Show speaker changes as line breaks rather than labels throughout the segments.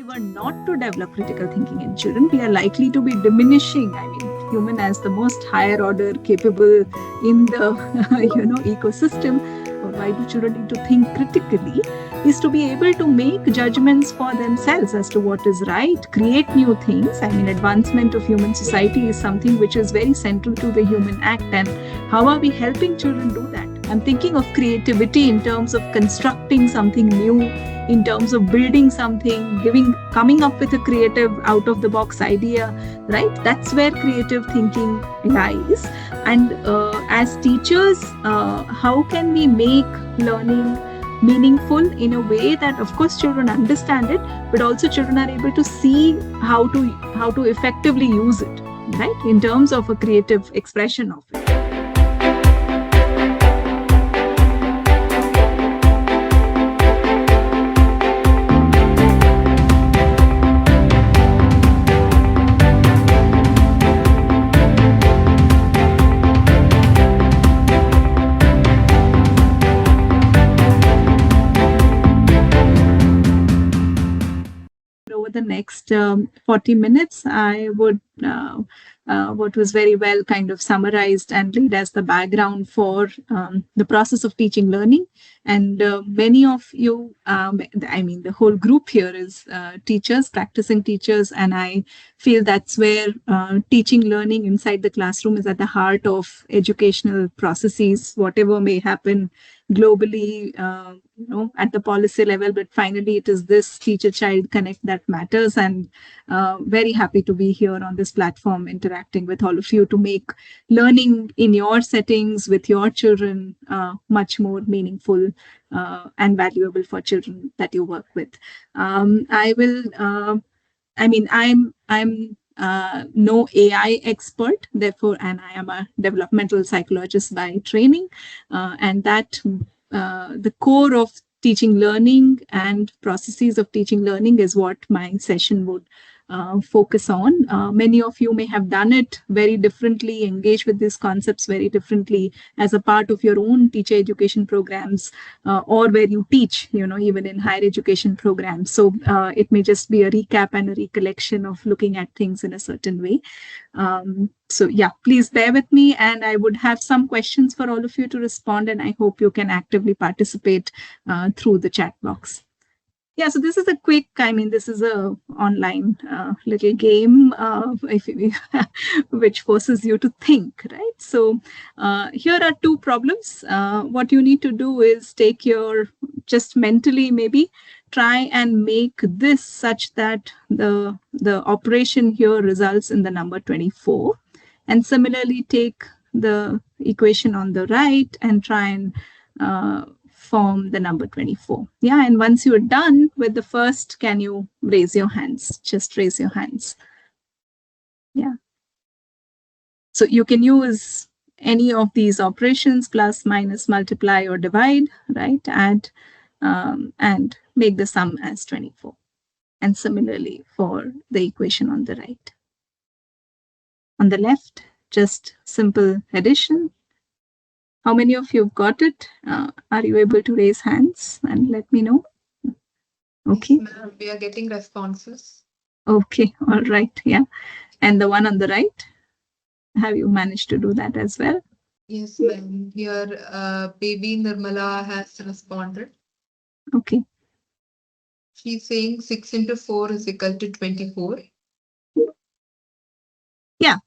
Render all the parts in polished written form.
were not to develop critical thinking in children, we are likely to be diminishing, human as the most higher order capable in the ecosystem. Or why do children need to think critically? Is to be able to make judgments for themselves as to what is right, create new things. Advancement of human society is something which is very central to the human act. And how are we helping children do that? I'm thinking of creativity in terms of constructing something new, in terms of building something, coming up with a creative out-of-the-box idea, right? That's where creative thinking lies. And as teachers, how can we make learning meaningful in a way that, of course, children understand it, but also children are able to see how to effectively use it, right? In terms of a creative expression of it. The next 40 minutes, I would what was very well kind of summarized and laid as the background for the process of teaching learning. And many of you, the whole group here is teachers, practicing teachers, and I feel that's where teaching learning inside the classroom is at the heart of educational processes, whatever may happen globally, at the policy level, but finally it is this teacher-child connect that matters. And very happy to be here on this platform interacting with all of you to make learning in your settings with your children much more meaningful and valuable for children that you work with. I'm no AI expert, therefore, and I am a developmental psychologist by training, and that the core of teaching learning and processes of teaching learning is what my session would focus on. Many of you may have done it very differently, engaged with these concepts very differently as a part of your own teacher education programs, or where you teach, even in higher education programs. So it may just be a recap and a recollection of looking at things in a certain way. So yeah, please bear with me, and I would have some questions for all of you to respond, and I hope you can actively participate through the chat box. Yeah, so this is a quick, this is a online little game which forces you to think, right? So here are two problems. What you need to do is just mentally maybe try and make this such that the operation here results in the number 24. And similarly, take the equation on the right and try and form the number 24. Yeah, and once you're done with the first, can you raise your hands? Just raise your hands. Yeah. So you can use any of these operations, plus, minus, multiply, or divide, right? Add and make the sum as 24. And similarly for the equation on the right. On the left, just simple addition. How many of you have got it? Are you able to raise hands and let me know? Okay.
Yes, ma'am, we are getting responses.
Okay, all right, yeah. And the one on the right, have you managed to do that as well?
Yes, ma'am. Here, baby Nirmala has responded.
Okay.
She's saying 6 into 4 is equal to 24.
Yeah,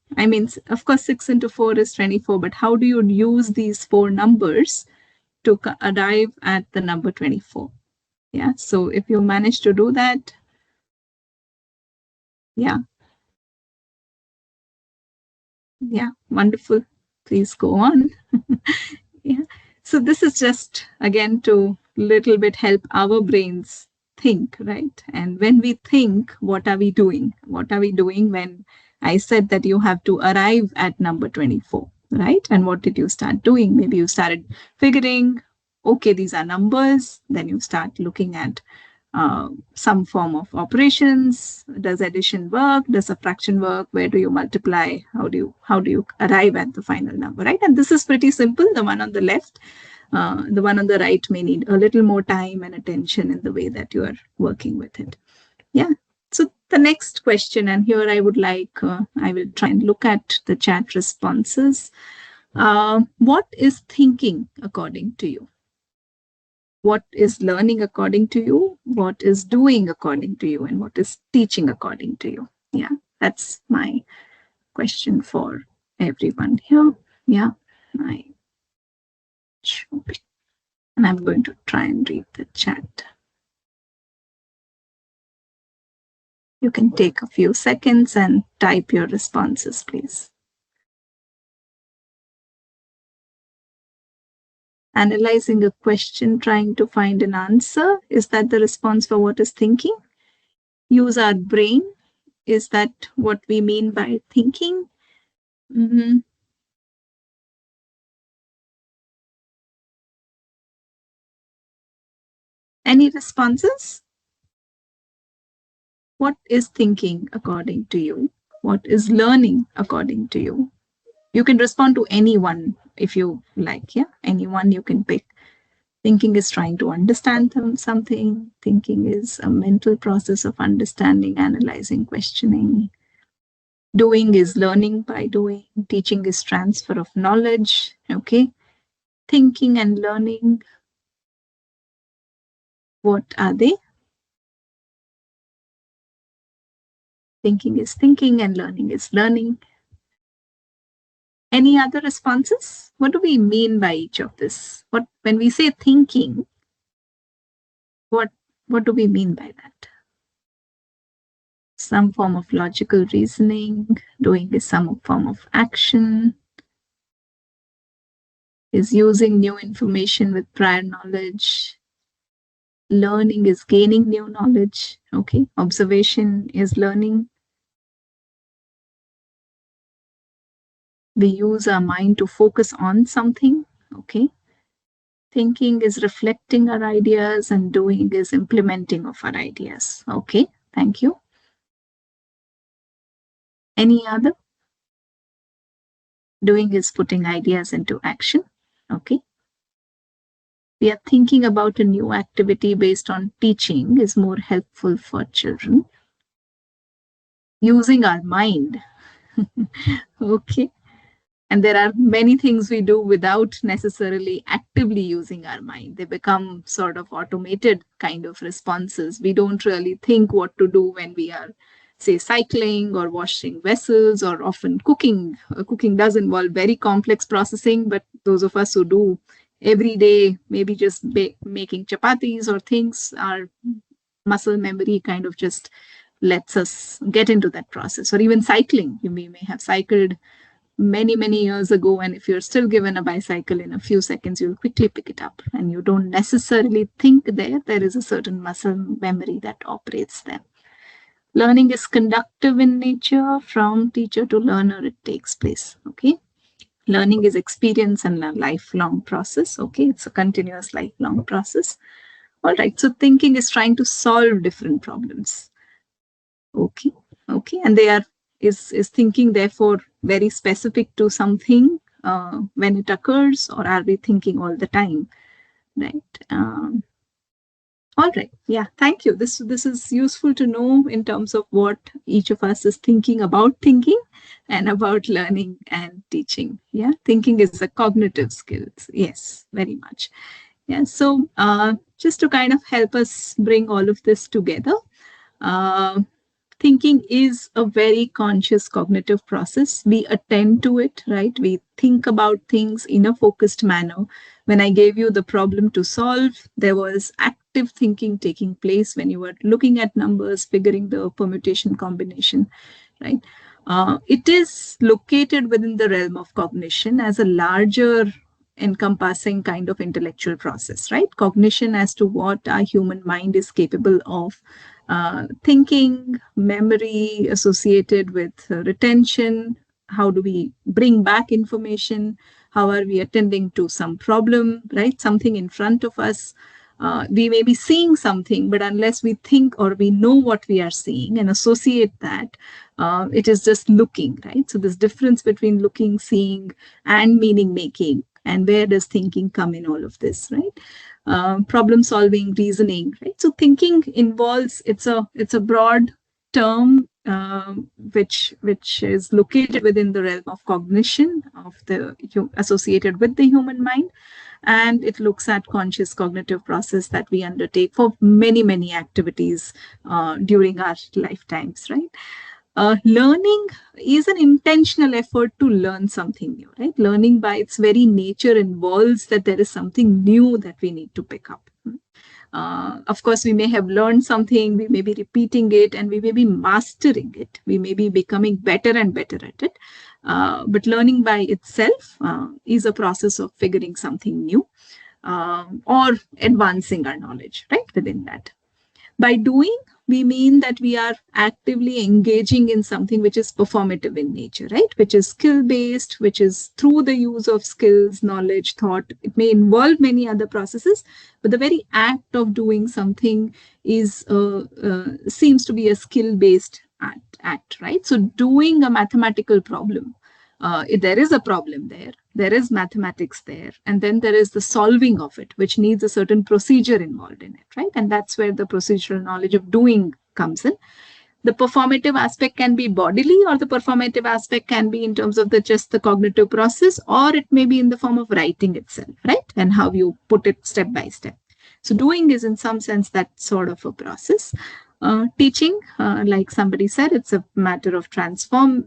of course, 6 into 4 is 24, but how do you use these four numbers to arrive at the number 24? Yeah, so if you manage to do that, yeah. Yeah, wonderful. Please go on. Yeah. So this is just, again, to little bit help our brains think, right? And when we think, what are we doing? What are we doing when I said that you have to arrive at number 24, right? And what did you start doing? Maybe you started figuring, okay, these are numbers. Then you start looking at some form of operations. Does addition work? Does subtraction work? Where do you multiply? How do you arrive at the final number, right? And this is pretty simple. The one on the left, the one on the right may need a little more time and attention in the way that you are working with it. Yeah. the next question, and here I would like, I will try and look at the chat responses. What is thinking according to you? What is learning according to you? What is doing according to you? And what is teaching according to you? Yeah, that's my question for everyone here. Yeah, and I'm going to try and read the chat. You can take a few seconds and type your responses, please. Analyzing a question, trying to find an answer. Is that the response for what is thinking? Use our brain. Is that what we mean by thinking? Mm-hmm. Any responses? What is thinking according to you? What is learning according to you? You can respond to anyone if you like. Yeah, anyone you can pick. Thinking is trying to understand something. Thinking is a mental process of understanding, analyzing, questioning. Doing is learning by doing. Teaching is transfer of knowledge. Okay. Thinking and learning, what are they? Thinking is thinking and learning is learning. Any other responses? What do we mean by each of this? When we say thinking, what do we mean by that? Some form of logical reasoning. Doing is some form of action. Is using new information with prior knowledge. Learning is gaining new knowledge. Okay. Observation is learning. We use our mind to focus on something. Okay. Thinking is reflecting our ideas, and doing is implementing of our ideas. Okay. Thank you. Any other? Doing is putting ideas into action. Okay. We are thinking about a new activity based on teaching is more helpful for children. Using our mind. Okay. And there are many things we do without necessarily actively using our mind. They become sort of automated kind of responses. We don't really think what to do when we are, say, cycling or washing vessels or often cooking. Cooking does involve very complex processing, but those of us who do every day, maybe just making chapatis or things, our muscle memory kind of just lets us get into that process. Or even cycling. You may have cycled many years ago, and if you're still given a bicycle in a few seconds, you'll quickly pick it up, and you don't necessarily think there is a certain muscle memory that operates there. Learning is conductive in nature. From teacher to learner, it takes place. Okay. Learning is experience and a lifelong process. Okay. It's a continuous lifelong process. All right. So thinking is trying to solve different problems. Okay. Okay. And they are is thinking therefore very specific to something when it occurs, or are we thinking all the time? Right. All right. Yeah. Thank you. This is useful to know in terms of what each of us is thinking about thinking and about learning and teaching. Yeah. Thinking is a cognitive skill. Yes, very much. Yeah. So just to kind of help us bring all of this together, thinking is a very conscious cognitive process. We attend to it, right? We think about things in a focused manner. When I gave you the problem to solve, there was active thinking taking place when you were looking at numbers, figuring the permutation combination, right? It is located within the realm of cognition as a larger encompassing kind of intellectual process, right? Cognition as to what our human mind is capable of. Thinking, memory associated with retention, how do we bring back information, how are we attending to some problem, right? Something in front of us. We may be seeing something, but unless we think or we know what we are seeing and associate that, it is just looking, right? So this difference between looking, seeing, and meaning making, and where does thinking come in all of this, right? Problem solving, reasoning, right? So thinking involves, it's a broad term which is located within the realm of cognition of the associated with the human mind, and it looks at conscious cognitive process that we undertake for many activities during our lifetimes, right? Learning is an intentional effort to learn something new, right? Learning by its very nature involves that there is something new that we need to pick up. Of course, we may have learned something, we may be repeating it, and we may be mastering it. We may be becoming better and better at it. But learning by itself is a process of figuring something new or advancing our knowledge, right, within that. By doing, we mean that we are actively engaging in something which is performative in nature, right? Which is skill-based, which is through the use of skills, knowledge, thought. It may involve many other processes, but the very act of doing something is seems to be a skill-based act, right? So doing a mathematical problem, there is a problem there is mathematics there, and then there is the solving of it, which needs a certain procedure involved in it, right? And that's where the procedural knowledge of doing comes in. The performative aspect can be bodily, or the performative aspect can be in terms of just the cognitive process, or it may be in the form of writing itself, right? And how you put it step by step. So doing is in some sense that sort of a process. Teaching, like somebody said, it's a matter of transforming,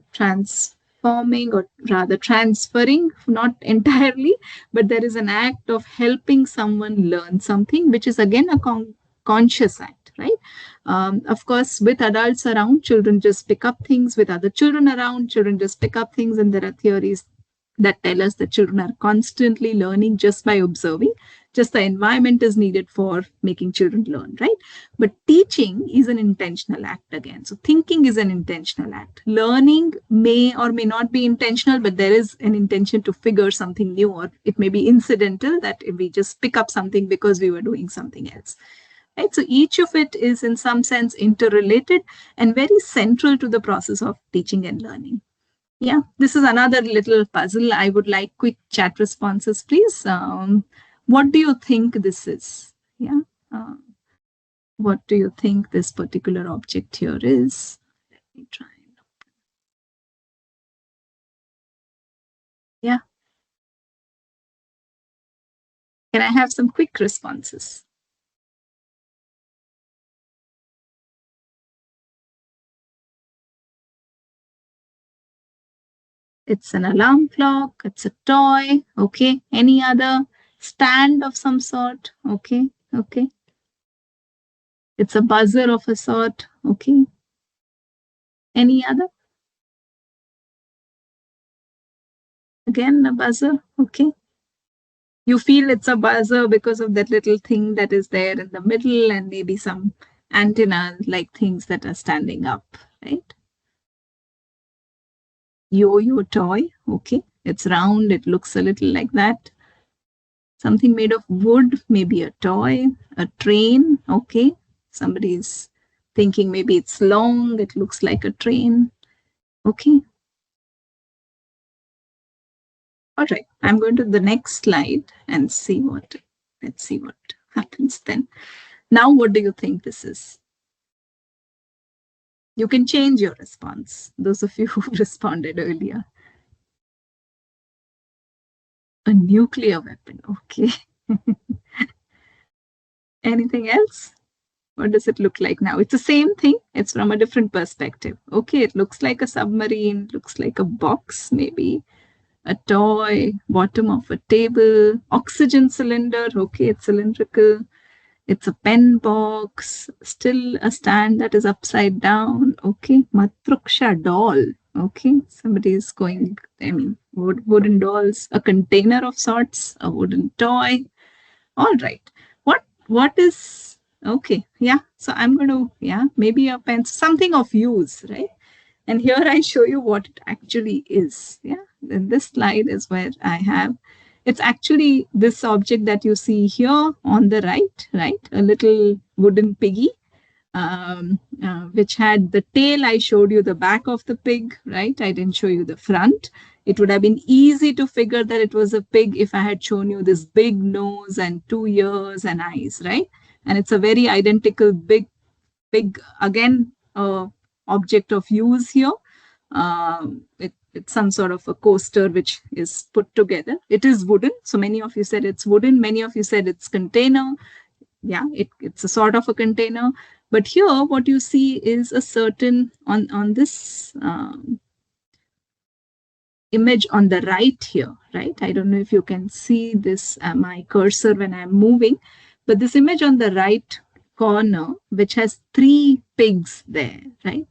or rather transferring, not entirely, but there is an act of helping someone learn something, which is again a conscious act, right? Of course, with adults around, children just pick up things. With other children around, children just pick up things, and there are theories that tell us that children are constantly learning just by observing. Just the environment is needed for making children learn, right? But teaching is an intentional act again. So thinking is an intentional act. Learning may or may not be intentional, but there is an intention to figure something new, or it may be incidental that we just pick up something because we were doing something else. Right? So each of it is in some sense interrelated and very central to the process of teaching and learning. Yeah, this is another little puzzle. I would like quick chat responses, please. What do you think this is? Yeah. What do you think this particular object here is? Let me try. Yeah. Can I have some quick responses? It's an alarm clock. It's a toy. Okay. Any other stand of some sort? Okay. Okay. It's a buzzer of a sort. Okay. Any other? Again, a buzzer. Okay. You feel it's a buzzer because of that little thing that is there in the middle, and maybe some antenna like things that are standing up, right? Yo-yo toy. Okay. It's round. It looks a little like that. Something made of wood, maybe a toy, a train. Okay. Somebody's thinking maybe it's long. It looks like a train. Okay. All right. I'm going to the next slide and let's see what happens then. Now, what do you think this is? You can change your response. Those of you who responded earlier. A nuclear weapon. Okay. Anything else? What does it look like now? It's the same thing. It's from a different perspective. Okay, it looks like a submarine, looks like a box, maybe a toy, bottom of a table, oxygen cylinder. Okay, it's cylindrical. It's a pen box, still a stand that is upside down. Okay, Matruksha doll. Okay, somebody is going, I mean, wooden dolls, a container of sorts, a wooden toy. All right. What is, okay, yeah. So I'm going to, yeah, maybe a pen, something of use, right? And here I show you what it actually is. Yeah, and this slide is where I have, it's actually this object that you see here on the right? A little wooden piggy, which had the tail. I showed you the back of the pig, right? I didn't show you the front. It would have been easy to figure that it was a pig if I had shown you this big nose and 2 ears and eyes, right? And it's a very identical big, again, object of use here. It's some sort of a coaster which is put together. It is wooden. So many of you said it's wooden. Many of you said it's container. Yeah, it's a sort of a container. But here, what you see is a certain on this image on the right here, right? I don't know if you can see this, my cursor when I'm moving, but this image on the right corner, which has 3 pigs there, right?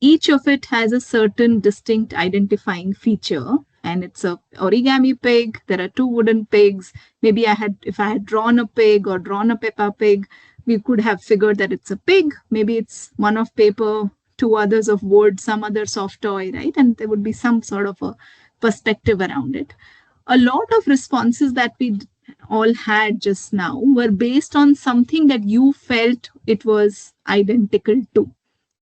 Each of it has a certain distinct identifying feature, and it's a origami pig. There are 2 wooden pigs. Maybe if I had drawn a pig or drawn a Peppa Pig, we could have figured that it's a pig. Maybe it's one of paper, 2 others of wood, some other soft toy, right? And there would be some sort of a perspective around it. A lot of responses that we all had just now were based on something that you felt it was identical to,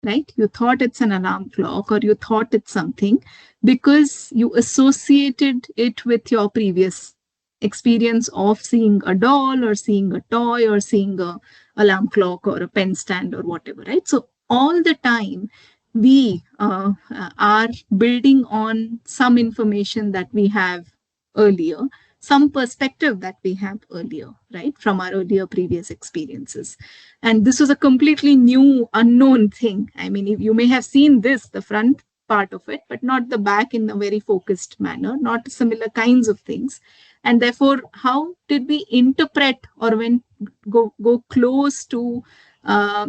right? You thought it's an alarm clock, or you thought it's something because you associated it with your previous experience of seeing a doll or seeing a toy or seeing a alarm clock or a pen stand or whatever, right? So all the time we are building on some information that we have earlier, some perspective that we have earlier, right, from our earlier previous experiences. And this was a completely new, unknown thing. I mean, you may have seen this, the front part of it, but not the back in a very focused manner, not similar kinds of things. And therefore, how did we interpret or when go close to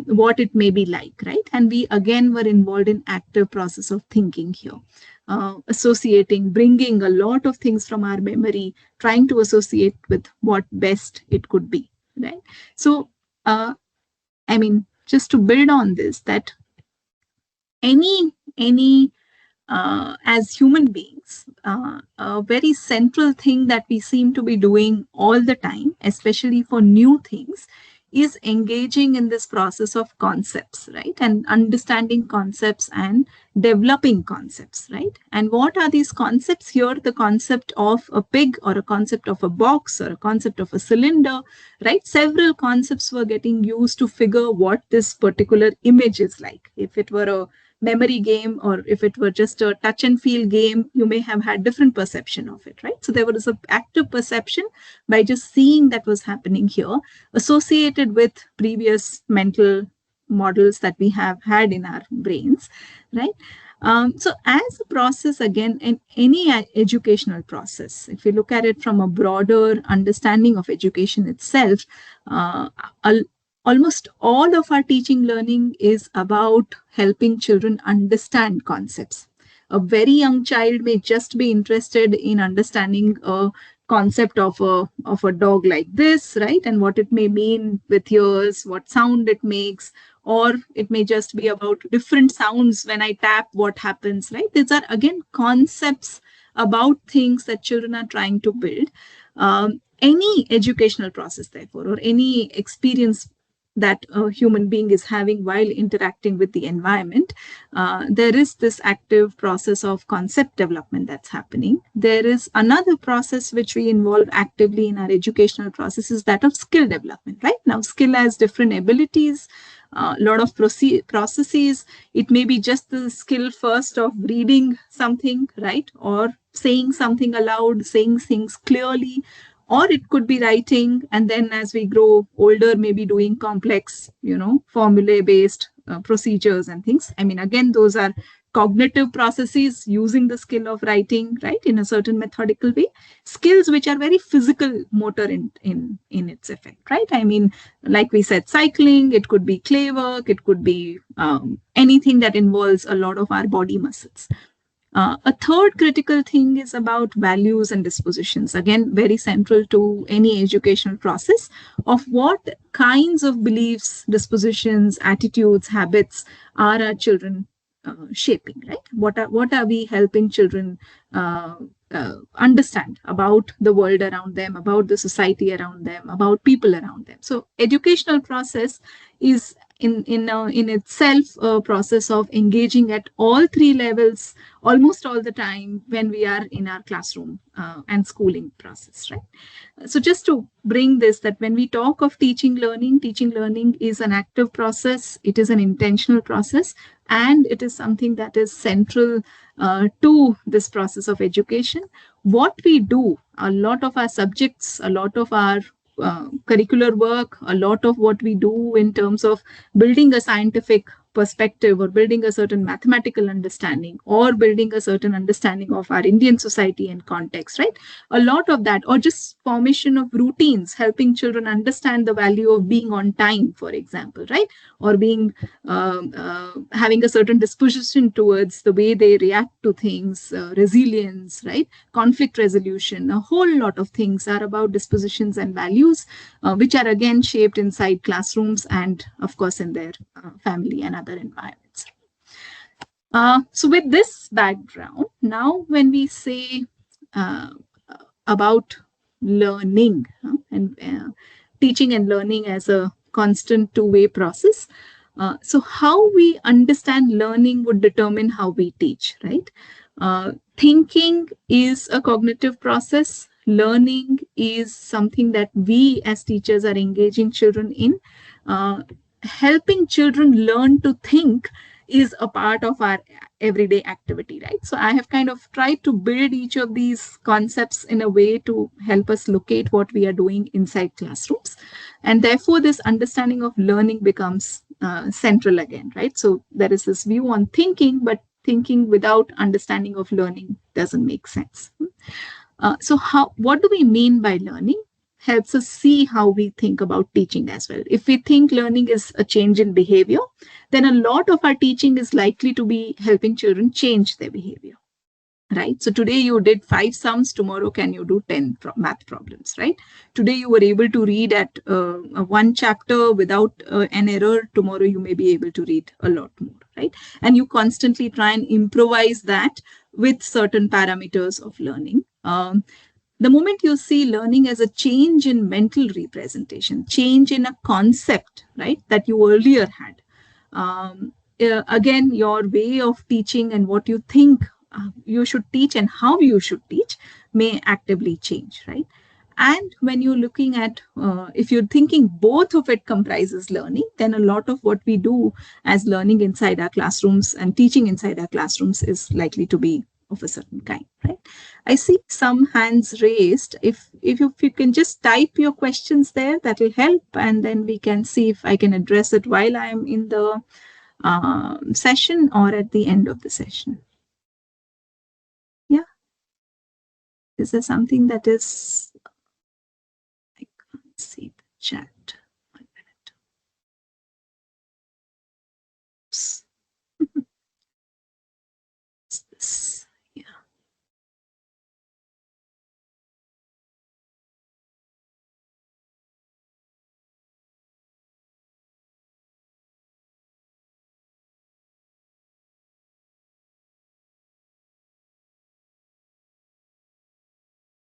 what it may be like, right? And we again were involved in active process of thinking here, associating, bringing a lot of things from our memory, trying to associate with what best it could be, right? So, I mean, just to build on this, that any as human beings, a very central thing that we seem to be doing all the time, especially for new things, is engaging in this process of concepts, right? And understanding concepts and developing concepts, right? And what are these concepts here? The concept of a pig, or a concept of a box, or a concept of a cylinder, right? Several concepts were getting used to figure what this particular image is like. If it were a memory game, or if it were just a touch and feel game, you may have had different perception of it, right? So there was an active perception by just seeing that was happening here, associated with previous mental models that we have had in our brains, right? So as a process, again, in any educational process, if you look at it from a broader understanding of education itself, almost all of our teaching learning is about helping children understand concepts. A very young child may just be interested in understanding a concept of a dog like this, right? And what it may mean with ears, what sound it makes, or it may just be about different sounds when I tap, what happens, right? These are again concepts about things that children are trying to build. Any educational process, therefore, or any experience that a human being is having while interacting with the environment, there is this active process of concept development that's happening. There is another process which we involve actively in our educational process, is that of skill development, right? Now, skill has different abilities, a lot of processes. It may be just the skill first of reading something, right? Or saying something aloud, saying things clearly, or it could be writing, and then as we grow older, maybe doing complex, formulae based procedures and things. I mean, again, those are cognitive processes using the skill of writing, right, in a certain methodical way. Skills which are very physical, motor in its effect, right? I mean, like we said, cycling, it could be clay work, it could be anything that involves a lot of our body muscles. A third critical thing is about values and dispositions. Again, very central to any educational process, of what kinds of beliefs, dispositions, attitudes, habits are our children shaping, right? What are we helping children understand about the world around them, about the society around them, about people around them? So educational process is in itself a process of engaging at all three levels almost all the time when we are in our classroom and schooling process, right? So just to bring this, that when we talk of teaching learning is an active process, it is an intentional process, and it is something that is central to this process of education. What we do, a lot of our subjects, a lot of our curricular work, a lot of what we do in terms of building a scientific perspective or building a certain mathematical understanding or building a certain understanding of our Indian society and context, right? A lot of that, or just formation of routines, helping children understand the value of being on time, for example, right? Or being having a certain disposition towards the way they react to things, resilience, right? Conflict resolution, a whole lot of things are about dispositions and values, which are again shaped inside classrooms and, of course, in their family and other environments. So, with this background, now when we say uh, about learning and teaching and learning as a constant two-way process, so how we understand learning would determine how we teach, right? Thinking is a cognitive process. Learning is something that we as teachers are engaging children in. Helping children learn to think is a part of our everyday activity, right? So I have kind of tried to build each of these concepts in a way to help us locate what we are doing inside classrooms. And therefore, this understanding of learning becomes central again, right? So there is this view on thinking, but thinking without understanding of learning doesn't make sense. What do we mean by learning? Helps us see how we think about teaching as well. If we think learning is a change in behavior, then a lot of our teaching is likely to be helping children change their behavior, right? So today you did 5 sums, tomorrow can you do 10 math problems, right? Today you were able to read at one chapter without an error, tomorrow you may be able to read a lot more, right? And you constantly try and improvise that with certain parameters of learning. The moment you see learning as a change in mental representation, change in a concept, right, that you earlier had, again, your way of teaching and what you think you should teach and how you should teach may actively change, right? And when you're looking at, if you're thinking both of it comprises learning, then a lot of what we do as learning inside our classrooms and teaching inside our classrooms is likely to be of a certain kind, right? I see some hands raised. If you can just type your questions there, that will help, and then we can see if I can address it while I am in the session or at the end of the session. Yeah. Is there something that is, I can't see the chat. 1 minute. Oops. What's this? Yeah.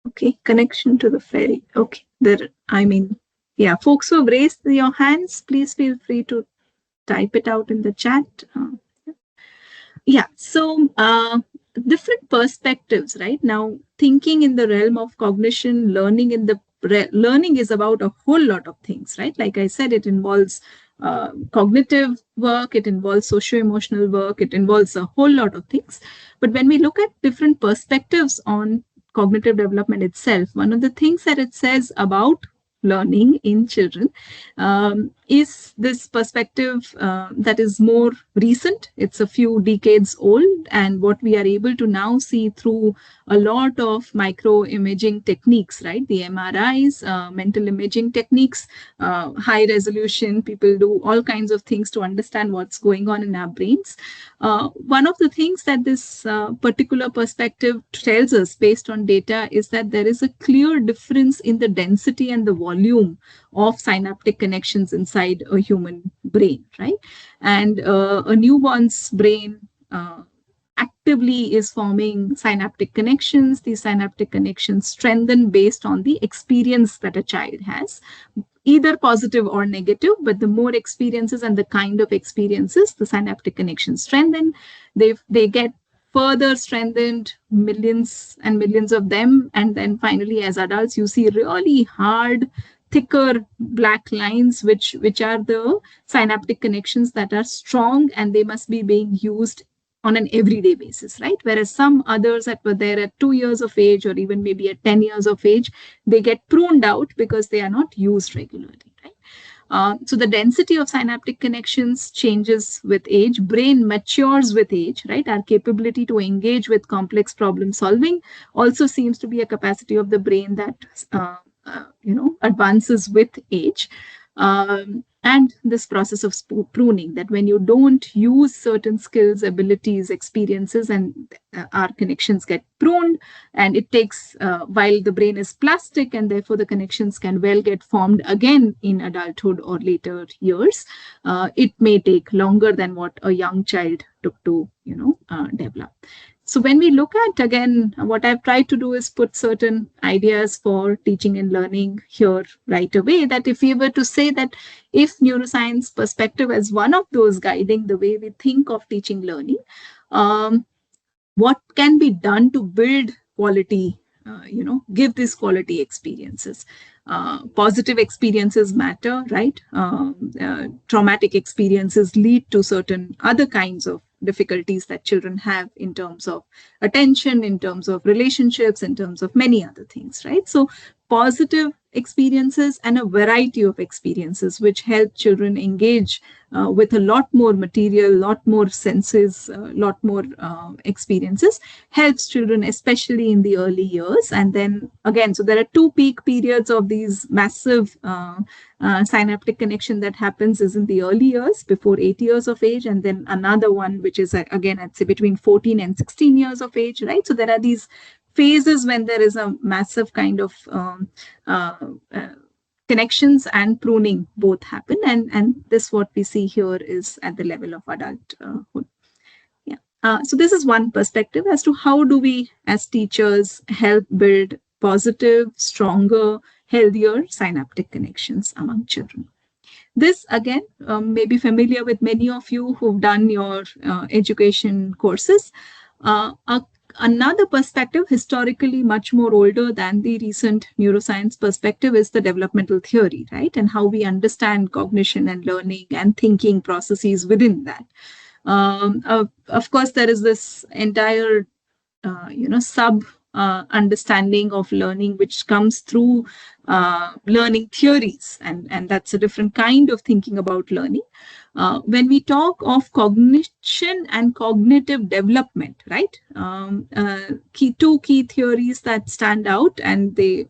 Okay, connection to the ferry. Okay, there, I mean, yeah, folks who have raised your hands, please feel free to type it out in the chat. Yeah, so different perspectives, right? Now, thinking in the realm of cognition, learning in the learning is about a whole lot of things, right? Like I said, it involves cognitive work, it involves socio-emotional work, it involves a whole lot of things. But when we look at different perspectives on cognitive development itself, one of the things that it says about learning in children is this perspective that is more recent. It's a few decades old, and what we are able to now see through a lot of micro imaging techniques, right? The MRIs, mental imaging techniques, high resolution, people do all kinds of things to understand what's going on in our brains. One of the things that this particular perspective tells us based on data is that there is a clear difference in the density and the volume of synaptic connections inside a human brain, right? And a newborn's brain actively is forming synaptic connections. These synaptic connections strengthen based on the experience that a child has. either positive or negative, but the more experiences and the kind of experiences, the synaptic connections strengthen. They get further strengthened, millions and millions of them, and then finally, as adults, you see really hard, thicker black lines, which are the synaptic connections that are strong, and they must be being used on an everyday basis, right? Whereas some others that were there at 2 years of age or even maybe at 10 years of age, they get pruned out because they are not used regularly, right? So the density of synaptic connections changes with age. Brain matures with age, right? Our capability to engage with complex problem solving also seems to be a capacity of the brain that advances with age. And this process of pruning, that when you don't use certain skills, abilities, experiences, and our connections get pruned, and it takes while the brain is plastic, and therefore the connections can well get formed again in adulthood or later years. It may take longer than what a young child took to develop. So when we look at, again, what I've tried to do is put certain ideas for teaching and learning here right away, that if we were to say that if neuroscience perspective is one of those guiding the way we think of teaching learning, what can be done to build quality, give these quality experiences. Positive experiences matter, right? Traumatic experiences lead to certain other kinds of difficulties that children have in terms of attention, in terms of relationships, in terms of many other things, right? So positive experiences and a variety of experiences which help children engage with a lot more material, lot more senses, lot more experiences, helps children, especially in the early years. And then again, so there are two peak periods of these massive synaptic connection that happens is in the early years, before 8 years of age, and then another one which is again, I'd say between 14 and 16 years of age, right? So there are these phases when there is a massive kind of connections and pruning both happen, and this what we see here is at the level of adulthood. So this is one perspective as to how do we as teachers help build positive, stronger, healthier synaptic connections among children. This again may be familiar with many of you who've done your education courses. Another perspective, historically much more older than the recent neuroscience perspective, is the developmental theory, right? And how we understand cognition and learning and thinking processes within that. Of course, there is this entire, sub understanding of learning, which comes through learning theories, and that's a different kind of thinking about learning. When we talk of cognition and cognitive development, right? Two key theories that stand out, and they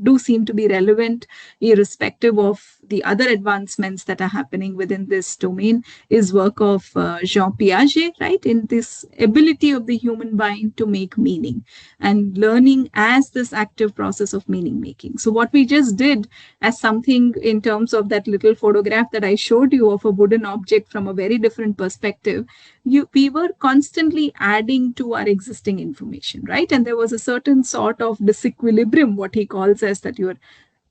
do seem to be relevant irrespective of the other advancements that are happening within this domain, is work of Jean Piaget, right? In this ability of the human mind to make meaning, and learning as this active process of meaning making. So what we just did as something in terms of that little photograph that I showed you of a wooden object from a very different perspective, we were constantly adding to our existing information, right? And there was a certain sort of disequilibrium, what he calls as, that you're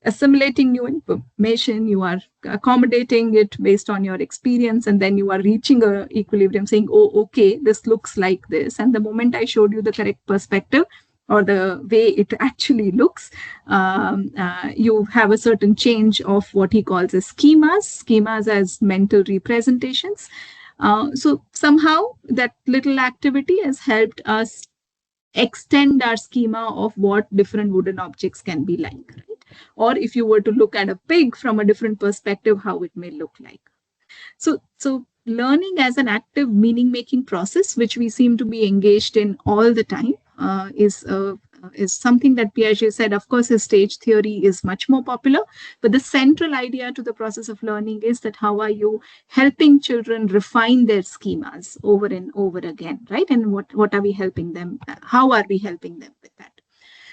assimilating new information, you are accommodating it based on your experience, and then you are reaching a equilibrium saying, oh, okay, this looks like this. And the moment I showed you the correct perspective, or the way it actually looks, you have a certain change of what he calls as schemas as mental representations. So somehow that little activity has helped us extend our schema of what different wooden objects can be like, right? Or if you were to look at a pig from a different perspective, how it may look like. So learning as an active meaning-making process, which we seem to be engaged in all the time, is something that Piaget said. Of course, his stage theory is much more popular, but the central idea to the process of learning is that how are you helping children refine their schemas over and over again, right? And what are we helping them? How are we helping them with that?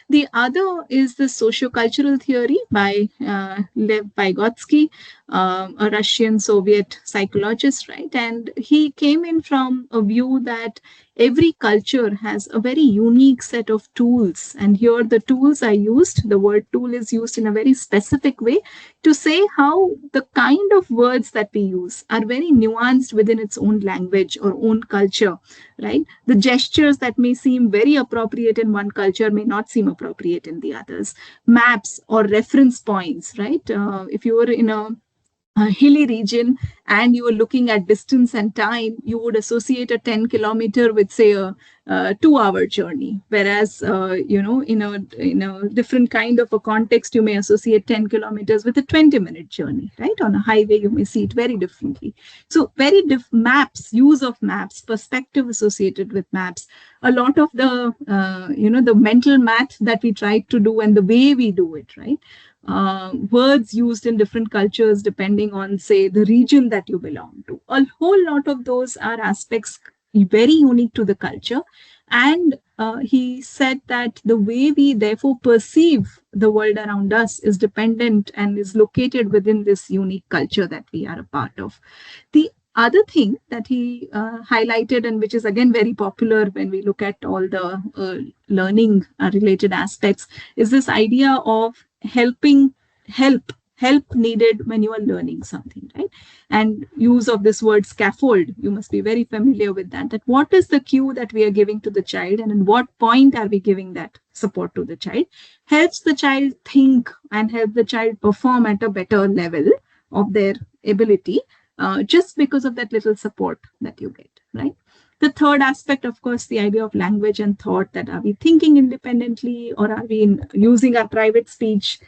The other is the sociocultural theory by Lev Vygotsky, a Russian Soviet psychologist, right? And he came in from a view that every culture has a very unique set of tools. And here the tools are used, the word tool is used in a very specific way to say how the kind of words that we use are very nuanced within its own language or own culture, right? The gestures that may seem very appropriate in one culture may not seem appropriate in the others. Maps or reference points, right? If you were in a hilly region and you were looking at distance and time, you would associate a 10-kilometer with, say, a 2-hour journey. Whereas, in a different kind of a context, you may associate 10 kilometers with a 20-minute journey, right? On a highway, you may see it very differently. So, very maps, use of maps, perspective associated with maps, a lot of the mental math that we try to do and the way we do it, right? Words used in different cultures depending on, say, the region that you belong to. A whole lot of those are aspects very unique to the culture. And he said that the way we therefore perceive the world around us is dependent and is located within this unique culture that we are a part of. The other thing that he highlighted, and which is again very popular when we look at all the learning related aspects, is this idea of help needed when you are learning something, right? And use of this word scaffold, you must be very familiar with that what is the cue that we are giving to the child, and at what point are we giving that support to the child, helps the child think and help the child perform at a better level of their ability, just because of that little support that you get, right? The third aspect, of course, the idea of language and thought, that are we thinking independently, or are we using our private speech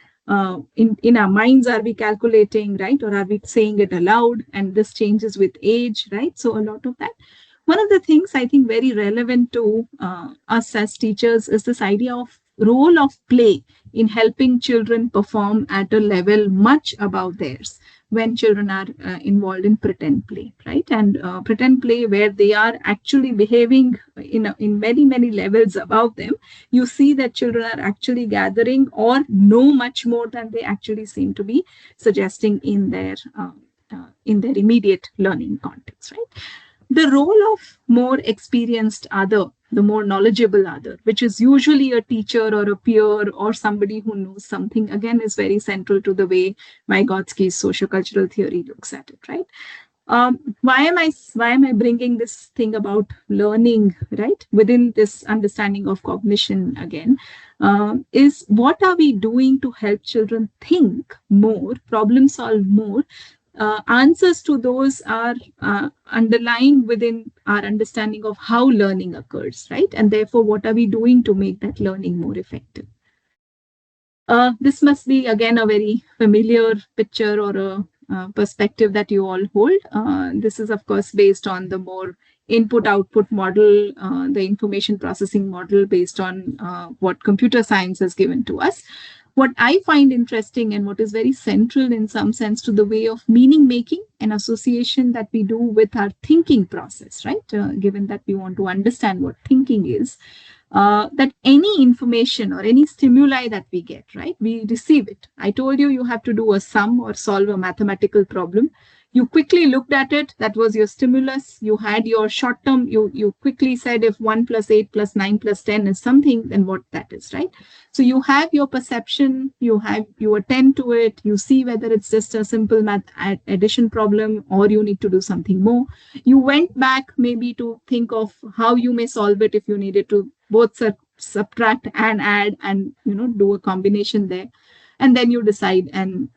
in our minds, are we calculating, right? Or are we saying it aloud? And this changes with age, right? So a lot of that. One of the things I think very relevant to us as teachers is this idea of role of play in helping children perform at a level much above theirs when children are involved in pretend play, right? And pretend play where they are actually behaving in many, many levels above them, you see that children are actually gathering or know much more than they actually seem to be suggesting in their immediate learning context, right? The role of more experienced other, the more knowledgeable other, which is usually a teacher or a peer or somebody who knows something, again, is very central to the way Vygotsky's sociocultural theory looks at it, right? Why am I bringing this thing about learning, right, within this understanding of cognition again? Is what are we doing to help children think more, problem solve more? Answers to those are underlying within our understanding of how learning occurs, right? And therefore, what are we doing to make that learning more effective? This must be, again, a very familiar picture or a perspective that you all hold. This is, of course, based on the more input-output model, the information processing model based on what computer science has given to us. What I find interesting and what is very central in some sense to the way of meaning making and association that we do with our thinking process, right? Given that we want to understand what thinking is, that any information or any stimuli that we get, right, we receive it. I told you have to do a sum or solve a mathematical problem. You quickly looked at it. That was your stimulus. You had your short term. You quickly said if 1 plus 8 plus 9 plus 10 is something, then what that is, right? So you have your perception. You attend to it. You see whether it's just a simple math addition problem or you need to do something more. You went back maybe to think of how you may solve it if you needed to both subtract and add and do a combination there, and then you decide and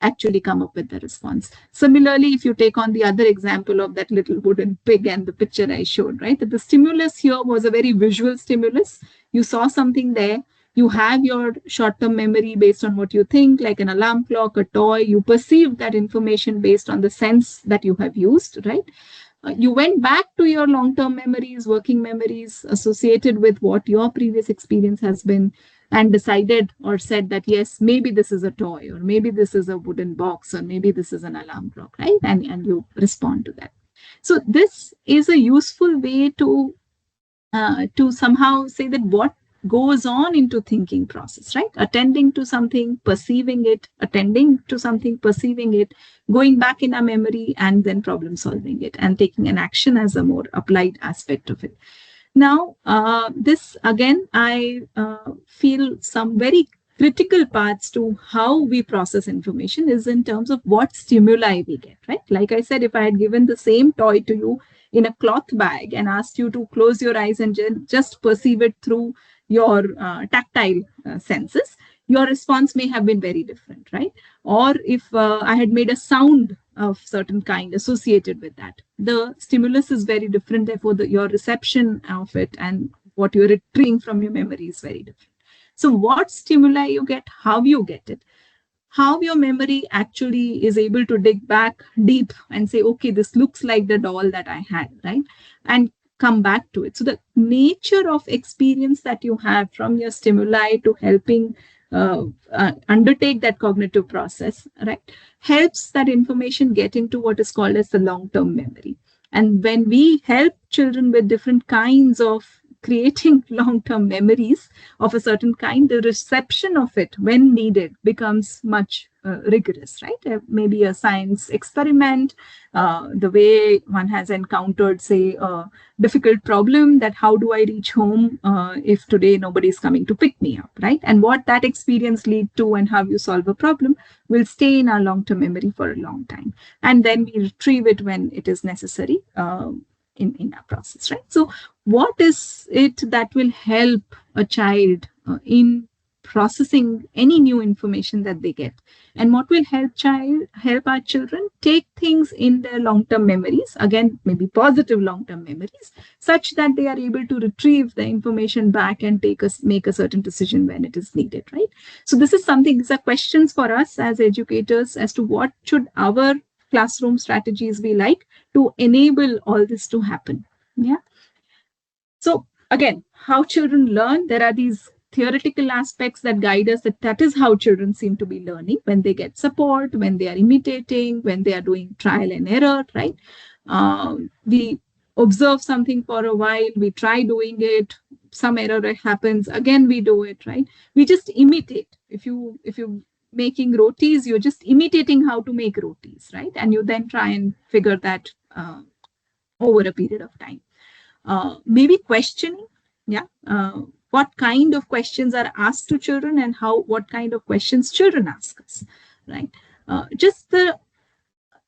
actually come up with the response. Similarly, if you take on the other example of that little wooden pig and the picture I showed, right, that the stimulus here was a very visual stimulus. You saw something there. You have your short-term memory based on what you think, like an alarm clock, a toy. You perceive that information based on the sense that you have used, right? You went back to your long-term memories, working memories associated with what your previous experience has been, and decided or said that, yes, maybe this is a toy, or maybe this is a wooden box, or maybe this is an alarm clock, right? And you respond to that. So this is a useful way to somehow say that goes on into thinking process, right? Attending to something, perceiving it, attending to something, perceiving it, going back in our memory, and then problem solving it and taking an action as a more applied aspect of it. Now, this again, I feel some very critical parts to how we process information is in terms of what stimuli we get, right? Like I said, if I had given the same toy to you in a cloth bag and asked you to close your eyes and just perceive it through your tactile senses, your response may have been very different, right? Or if I had made a sound of certain kind associated with that, the stimulus is very different. Therefore, your reception of it and what you're retrieving from your memory is very different. So, what stimuli you get, how you get it, how your memory actually is able to dig back deep and say, okay, this looks like the doll that I had, right? And come back to it. So the nature of experience that you have from your stimuli to helping undertake that cognitive process, right, helps that information get into what is called as the long-term memory. And when we help children with different kinds of creating long-term memories of a certain kind, the reception of it when needed becomes much rigorous, right? Maybe a science experiment, the way one has encountered, say, a difficult problem, that how do I reach home if today nobody is coming to pick me up, right? And what that experience lead to and how you solve a problem will stay in our long-term memory for a long time. And then we retrieve it when it is necessary in our process, right? So what is it that will help a child in processing any new information that they get, and what will help our children take things in their long-term memories, again maybe positive long-term memories, such that they are able to retrieve the information back and make a certain decision when it is needed, right? So this is something, these are questions for us as educators as to what should our classroom strategies be like to enable all this to happen. Yeah. So again, how children learn, there are these theoretical aspects that guide us, that is how children seem to be learning when they get support, when they are imitating, when they are doing trial and error, right? We observe something for a while, we try doing it, some error happens, again we do it, right? We just imitate. If you making rotis, you're just imitating how to make rotis, right? And you then try and figure that over a period of time. Maybe questioning, yeah. What kind of questions are asked to children and what kind of questions children ask us, right? Just the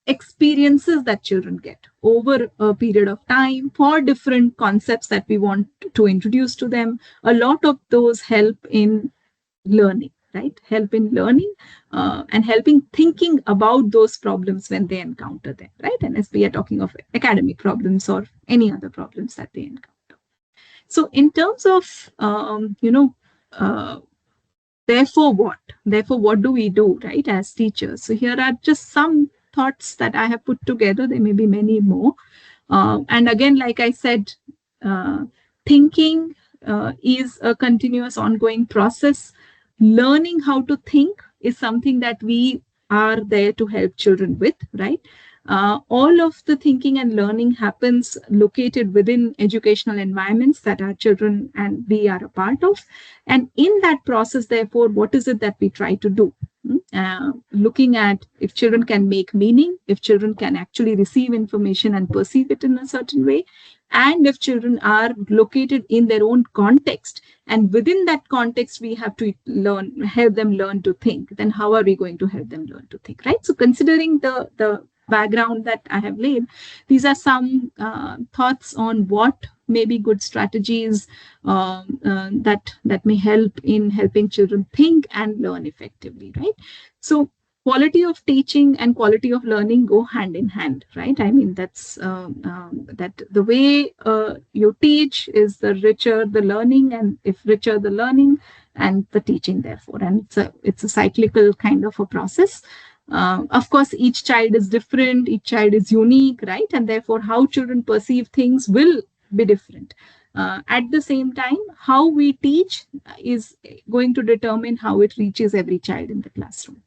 experiences that children get over a period of time for different concepts that we want to introduce to them. A lot of those help in learning, right? Help in learning and helping thinking about those problems when they encounter them, right? And as we are talking of academic problems or any other problems that they encounter. So in terms of, therefore what do we do, right, as teachers? So here are just some thoughts that I have put together. There may be many more. And again, like I said, thinking is a continuous ongoing process. Learning how to think is something that we are there to help children with, right? All of the thinking and learning happens located within educational environments that our children and we are a part of. And in that process, therefore, what is it that we try to do? Looking at if children can make meaning, if children can actually receive information and perceive it in a certain way, and if children are located in their own context, and within that context we have to help them learn to think, then how are we going to help them learn to think, right? So considering the background that I have laid, these are some thoughts on what may be good strategies that may help in helping children think and learn effectively, right? So quality of teaching and quality of learning go hand in hand, right? I mean, that's that the way you teach is the richer the learning, and if richer the learning and the teaching, therefore, and it's a cyclical kind of a process. Of course, each child is different, each child is unique, right? And therefore, how children perceive things will be different. At the same time, how we teach is going to determine how it reaches every child in the classroom.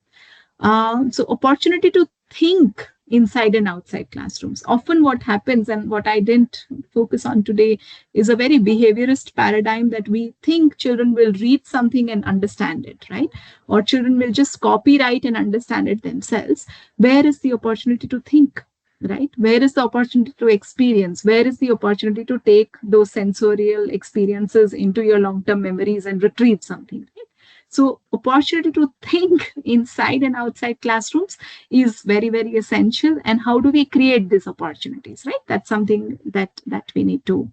So opportunity to think inside and outside classrooms. Often what happens, and what I didn't focus on today, is a very behaviorist paradigm that we think children will read something and understand it, right? Or children will just copyright and understand it themselves. Where is the opportunity to think? Right? Where is the opportunity to experience? Where is the opportunity to take those sensorial experiences into your long-term memories and retrieve something? Right? So opportunity to think inside and outside classrooms is very, very essential. And how do we create these opportunities, right? That's something that we need to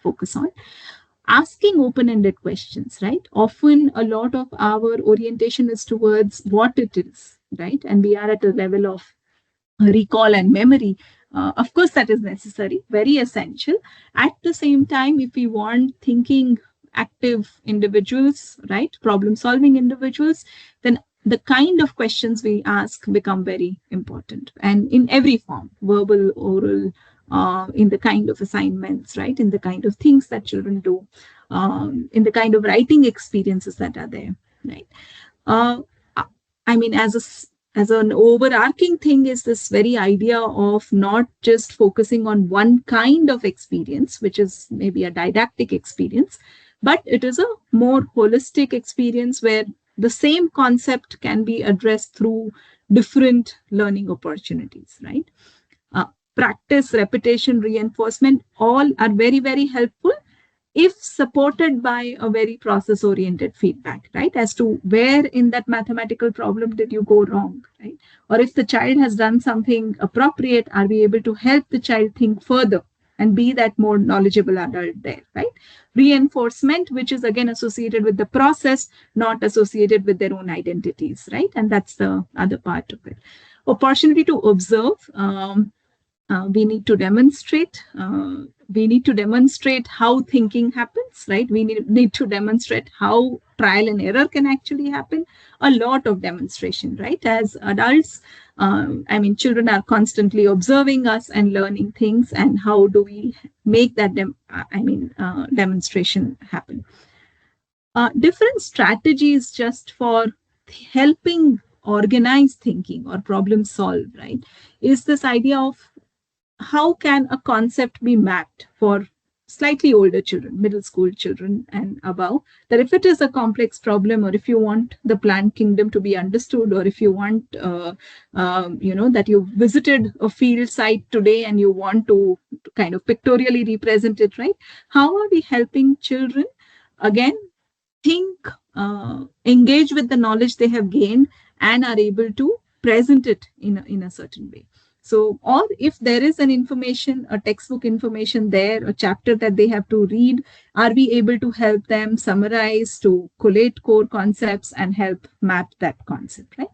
focus on. Asking open-ended questions, right? Often a lot of our orientation is towards what it is, right? And we are at a level of recall and memory. Of course, that is necessary, very essential. At the same time, if we want thinking, active individuals, right, problem solving individuals, then the kind of questions we ask become very important, and in every form, verbal, oral, in the kind of assignments, right, in the kind of things that children do, in the kind of writing experiences that are there, right. uh, I mean, as an overarching thing is this very idea of not just focusing on one kind of experience, which is maybe a didactic experience, but it is a more holistic experience where the same concept can be addressed through different learning opportunities, right? Uh, Practice, repetition, reinforcement, all are very, very helpful if supported by a very process oriented feedback, right, as to where in that mathematical problem did you go wrong, right? Or if the child has done something appropriate, are we able to help the child think further and be that more knowledgeable adult there, right? Reinforcement, which is again associated with the process, not associated with their own identities, right? And that's the other part of it. Opportunity to observe. We need to demonstrate. We need to demonstrate how thinking happens, right? We need to demonstrate how trial and error can actually happen. A lot of demonstration, right? As adults, I mean, children are constantly observing us and learning things. And how do we make that, demonstration happen? Different strategies just for helping organize thinking or problem solve, right? Is this idea of how can a concept be mapped for slightly older children, middle school children and above, that if it is a complex problem, or if you want the plant kingdom to be understood, or if you want, that you visited a field site today and you want to kind of pictorially represent it, right? How are we helping children, again, think, engage with the knowledge they have gained and are able to present it in a certain way? So, or if there is an information, a textbook information there, a chapter that they have to read, are we able to help them summarize, to collate core concepts and help map that concept, right?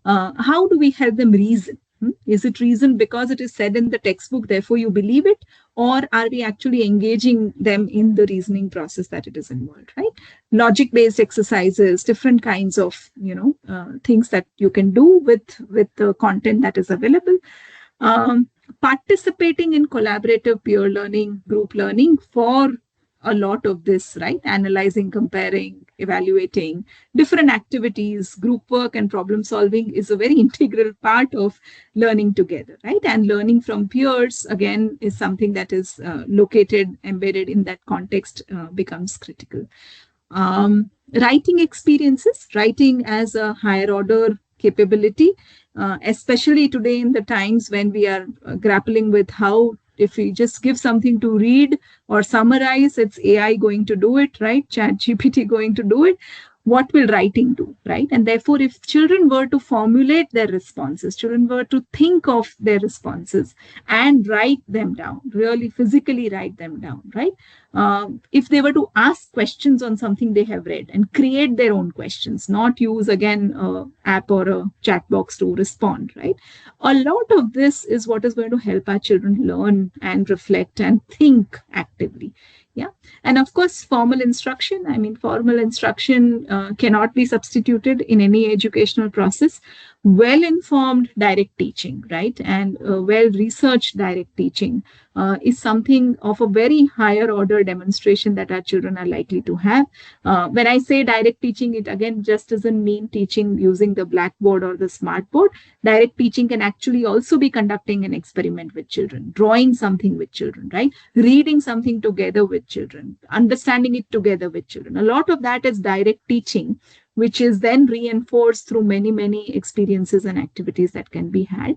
How do we help them reason? Is it reason because it is said in the textbook, therefore you believe it? Or are we actually engaging them in the reasoning process that it is involved, right? Logic-based exercises, different kinds of, things that you can do with the content that is available. Participating in collaborative peer learning, group learning for a lot of this, right? Analyzing, comparing, evaluating different activities, group work and problem solving is a very integral part of learning together, right? And learning from peers, again, is something that is located, embedded in that context, becomes critical. Writing experiences, writing as a higher order capability, especially today in the times when we are grappling with how, if we just give something to read or summarize, it's AI going to do it, right? Chat GPT going to do it. What will writing do, right? And therefore, if children were to formulate their responses, children were to think of their responses and write them down, really physically write them down, right? If they were to ask questions on something they have read and create their own questions, not use again an app or a chat box to respond, right? A lot of this is what is going to help our children learn and reflect and think actively. Yeah. And of course, formal instruction. I mean, formal instruction cannot be substituted in any educational process. well-informed direct teaching, right, and well-researched direct teaching is something of a very higher order demonstration that our children are likely to have. When I say direct teaching, it again just doesn't mean teaching using the blackboard or the smartboard. Direct teaching can actually also be conducting an experiment with children, drawing something with children, right, reading something together with children, understanding it together with children. A lot of that is direct teaching, which is then reinforced through many experiences and activities that can be had.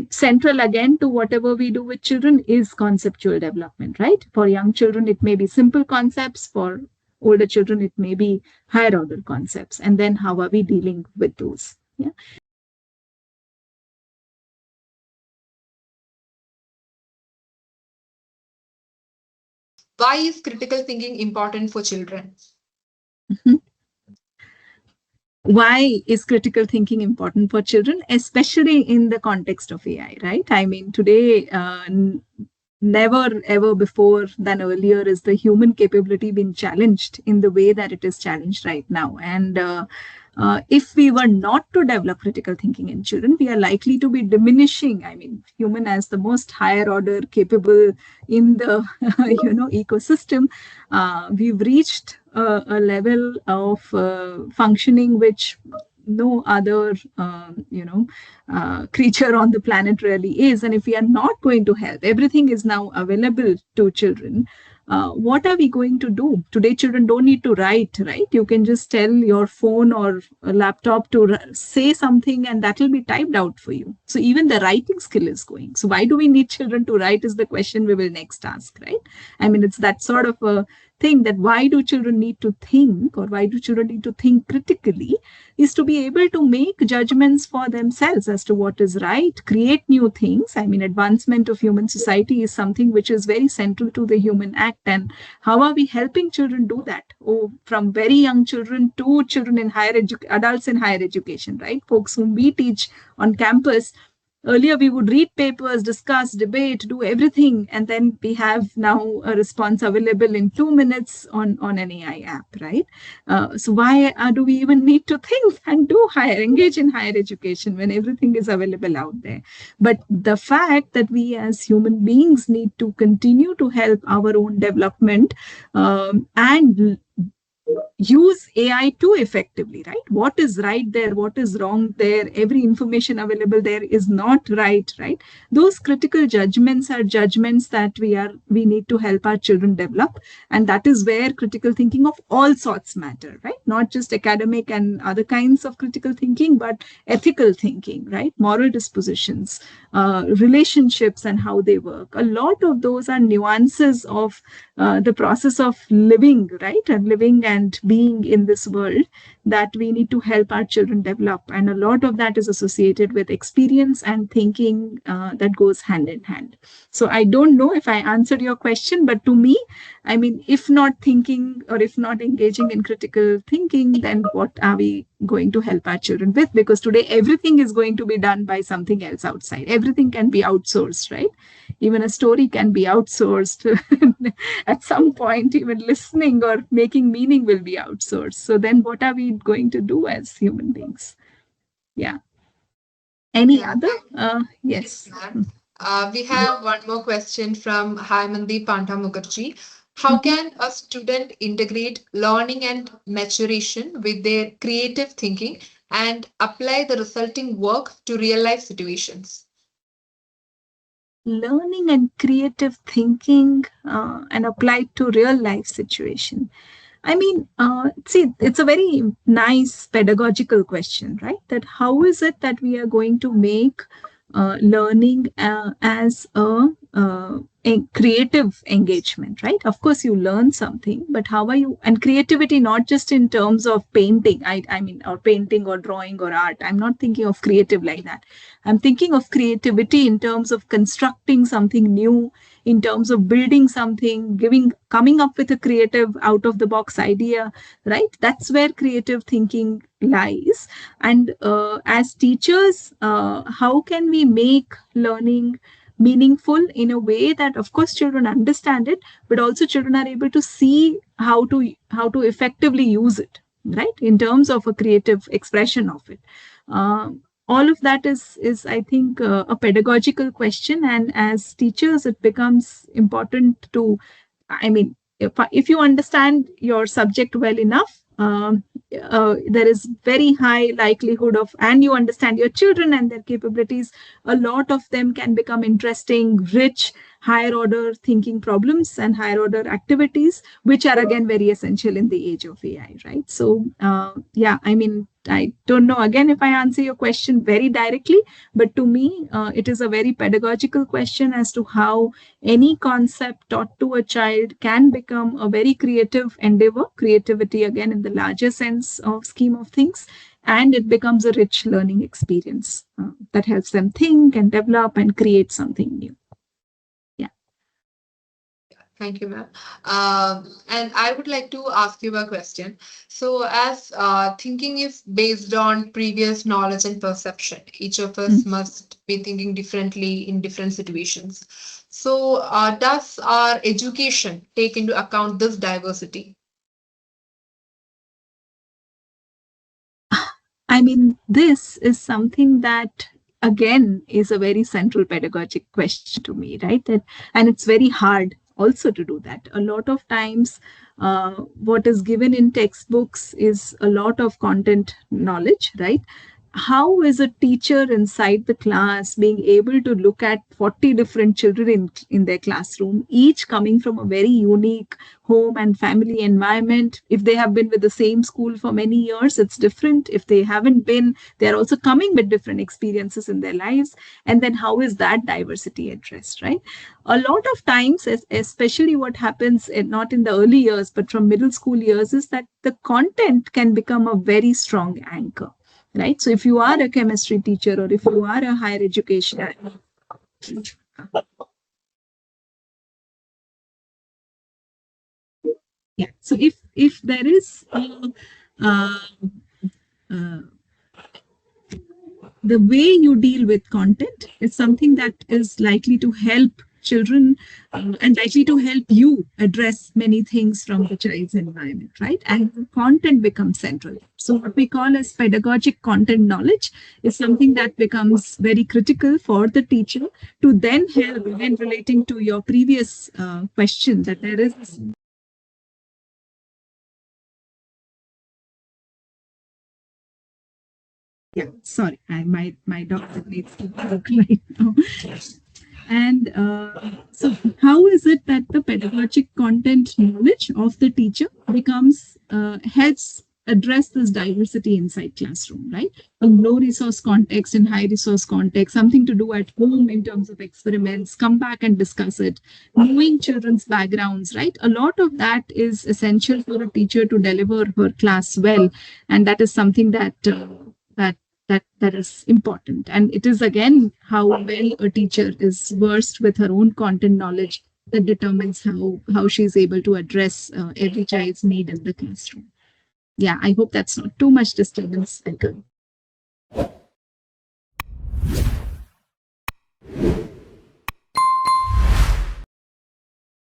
Central again to whatever we do with children is conceptual development, right? For young children, it may be simple concepts. For older children, it may be higher order concepts. And then how are we dealing with those? Yeah.
Why is critical thinking important for children?
Mhm. Why is critical thinking important for children, especially in the context of AI, right? I mean, today, never ever before than earlier is the human capability been challenged in the way that it is challenged right now. And if we were not to develop critical thinking in children, we are likely to be diminishing, I mean, human as the most higher order capable in the ecosystem. We've reached a level of functioning which no other creature on the planet really is. And if we are not going to help, everything is now available to children. What are we going to do? Today, children don't need to write, right? You can just tell your phone or a laptop to say something and that will be typed out for you. So even the writing skill is going. So why do we need children to write is the question we will next ask, right? I mean, it's that sort of a thing that why do children need to think, or why do children need to think critically, is to be able to make judgments for themselves as to what is right, create new things. I mean, advancement of human society is something which is very central to the human act. And how are we helping children do that? Oh, from very young children to children in adults in higher education, right? Folks whom we teach on campus. Earlier, we would read papers, discuss, debate, do everything, and then we have now a response available in 2 minutes on an AI app, right? So why do we even need to think and engage in higher education when everything is available out there? But the fact that we as human beings need to continue to help our own development and use AI too effectively, right? What is right there? What is wrong there? Every information available there is not right, right? Those critical judgments are judgments that we need to help our children develop. And that is where critical thinking of all sorts matter, right? Not just academic and other kinds of critical thinking, but ethical thinking, right? Moral dispositions, relationships and how they work. A lot of those are nuances of the process of living, right? And living and being in this world that we need to help our children develop. And a lot of that is associated with experience and thinking that goes hand in hand. So I don't know if I answered your question, but to me, I mean, if not thinking or if not engaging in critical thinking, then what are we going to help our children with? Because today everything is going to be done by something else outside. Everything can be outsourced, right? Even a story can be outsourced. At some point, even listening or making meaning will be outsourced. So then what are we going to do as human beings? Yeah. Any
Yeah,
other?
yes,
Yes.
ma'am. We have one more question from Haimandi Panta Mukherjee. How
Mhm.
can a student integrate learning and maturation with their creative thinking and apply the resulting work to real life situations?
Learning and creative thinking and applied to real life situation. I mean, see, it's a very nice pedagogical question, right? That how is it that we are going to make learning as a creative engagement, right? Of course, you learn something, but how are you? And creativity, not just in terms of painting, I mean, or painting or drawing or art. I'm not thinking of creative like that. I'm thinking of creativity in terms of constructing something new, in terms of building something, coming up with a creative out of the box idea, right? That's where creative thinking lies. And as teachers, how can we make learning meaningful in a way that of course children understand it, but also children are able to see how to effectively use it, right, in terms of a creative expression of it. all of that is I think a pedagogical question, and as teachers it becomes important to, I mean, if you understand your subject well enough, there is very high likelihood of, and you understand your children and their capabilities, a lot of them can become interesting, rich, higher order thinking problems and higher order activities, which are again very essential in the age of AI, right? So, yeah, I mean, I don't know again if I answer your question very directly, but to me, it is a very pedagogical question as to how any concept taught to a child can become a very creative endeavor, creativity again in the larger sense of scheme of things, and it becomes a rich learning experience that helps them think and develop and create something new. Yeah.
Thank you, ma'am. And I would like to ask you a question. So, as thinking is based on previous knowledge and perception, each of us
Mm.
must be thinking differently in different situations. So, does our education take into account this diversity?
I mean, this is something that again is a very central pedagogic question to me, right? And it's very hard also to do that. A lot of times, what is given in textbooks is a lot of content knowledge, right? How is a teacher inside the class being able to look at 40 different children in their classroom, each coming from a very unique home and family environment? If they have been with the same school for many years, it's different. If they haven't been, they're also coming with different experiences in their lives. And then how is that diversity addressed, right? A lot of times, especially what happens not in the early years, but from middle school years, is that the content can become a very strong anchor, right? So if you are a chemistry teacher or if you are a higher education, yeah. So if there is uh, uh, the way you deal with content is something that is likely to help children and likely to help you address many things from the child's environment, right? And the content becomes central. So what we call as pedagogic content knowledge is something that becomes very critical for the teacher to then help, when relating to your previous question, that there is this. Yeah, sorry, my doctor needs to work right now. And so, how is it that the pedagogic content knowledge of the teacher becomes helps address this diversity inside classroom, right? A low resource context and high resource context, something to do at home in terms of experiments, come back and discuss it, knowing children's backgrounds, right? A lot of that is essential for a teacher to deliver her class well, and that is something that that is important, and it is again how well a teacher is versed with her own content knowledge that determines how she's able to address every child's need in the classroom. Yeah, I hope that's not too much disturbance.